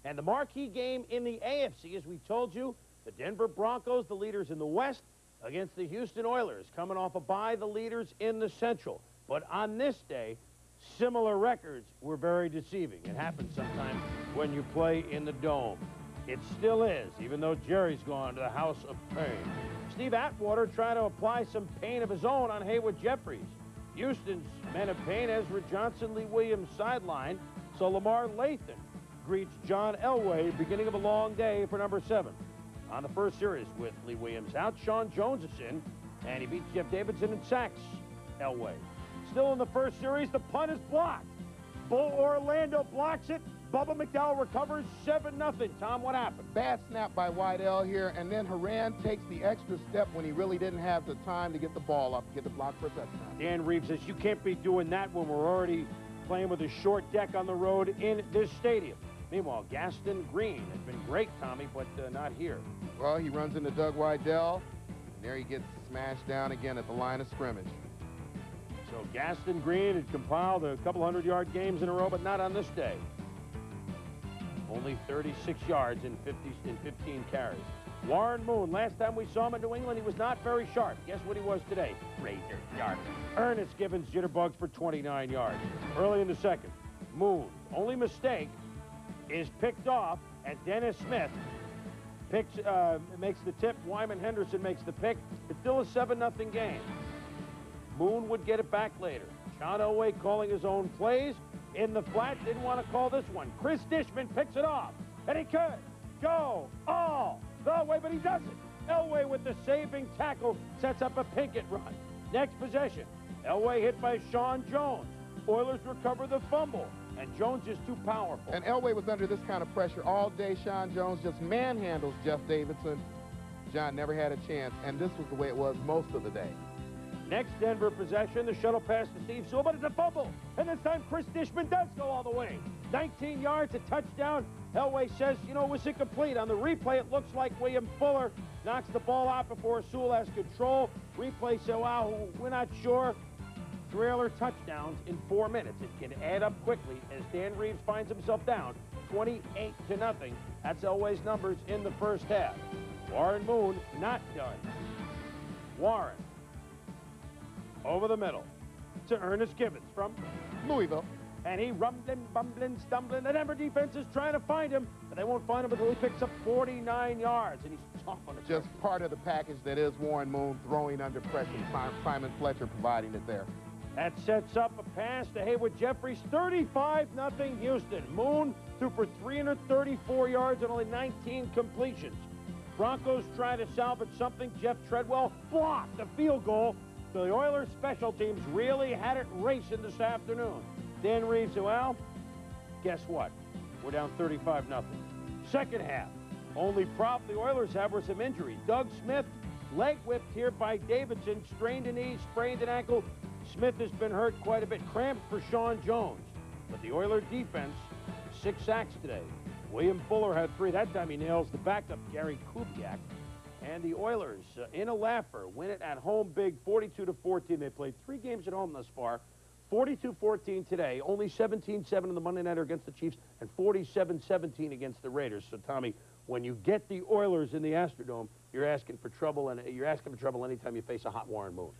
And the marquee game in the AFC, as we told you, the Denver Broncos, the leaders in the West, against the Houston Oilers, coming off a bye, the leaders in the Central. But on this day, similar records were very deceiving. It happens sometimes when you play in the Dome. It still is, even though Jerry's gone to the House of Pain. Steve Atwater trying to apply some pain of his own on Haywood Jeffries. Houston's men of pain, Ezra Johnson, Lee Williams sideline. So Lamar Lathan greets John Elway, beginning of a long day for number 7. On the first series with Lee Williams out, Sean Jones is in, and he beats Jeff Davidson in sacks. Elway. Still in the first series, the punt is blocked. Bull Orlando blocks it. Bubba McDowell recovers 7-0. Tom, what happened? Bad snap by Waddell here, and then Haran takes the extra step when he really didn't have the time to get the ball up, get the block for a touchdown. Dan Reeves says you can't be doing that when we're already playing with a short deck on the road in this stadium. Meanwhile, Gaston Green has been great, Tommy, but not here. Well, he runs into Doug Waddell, and there he gets smashed down again at the line of scrimmage. So Gaston Green had compiled a couple 100-yard games in a row, but not on this day. Only 36 yards in 15 carries. Warren Moon, last time we saw him in New England, he was not very sharp. Guess what he was today? Razor sharp. Ernest Gibbons jitterbugs for 29 yards. Early in the second, Moon's only mistake is picked off, and Dennis Smith makes the tip. Wyman Henderson makes the pick. It's still a 7-0 game. Moon would get it back later. John Elway calling his own plays. In the flat, didn't want to call this one. Chris Dishman picks it off, and he could go all the way, but he doesn't. Elway with the saving tackle sets up a Pinkett run. Next possession, Elway hit by Sean Jones. Oilers recover the fumble, and Jones is too powerful. And Elway was under this kind of pressure all day. Sean Jones just manhandles Jeff Davidson. John never had a chance, and this was the way it was most of the day. Next Denver possession, the shuttle pass to Steve Sewell, but it's a fumble. And this time Chris Dishman does go all the way. 19 yards, a touchdown. Elway says, you know, it was incomplete. On the replay, it looks like William Fuller knocks the ball out before Sewell has control. Replay said, wow, we're not sure. Trailer touchdowns in 4 minutes. It can add up quickly as Dan Reeves finds himself down 28-0. That's Elway's numbers in the first half. Warren Moon not done. Warren over the middle to Ernest Gibbons from Louisville. And he rumbling, bumbling, stumbling. The Denver defense is trying to find him, but they won't find him until he picks up 49 yards, and he's tough on the Just part of the package that is Warren Moon throwing under pressure. Simon Fletcher providing it there. That sets up a pass to Haywood Jeffries. 35-0 Houston. Moon threw for 334 yards and only 19 completions. Broncos try to salvage something. Jeff Treadwell blocked the field goal. So the Oilers special teams really had it racing this afternoon. Dan Reeves said, well, guess what? We're down 35-0. Second half, only problem the Oilers have were some injuries. Doug Smith, leg whipped here by Davidson, strained a knee, sprained an ankle. Smith has been hurt quite a bit. Cramped for Sean Jones. But the Oiler defense, 6 sacks today. William Fuller had 3. That time he nails the backup, Gary Kubiak. And the Oilers, in a laugher, win it at home big, 42-14. They played 3 games at home thus far. 42-14 today, only 17-7 in the Monday Nighter against the Chiefs, and 47-17 against the Raiders. So, Tommy, when you get the Oilers in the Astrodome, you're asking for trouble, and you're asking for trouble anytime you face a hot Warren Moon.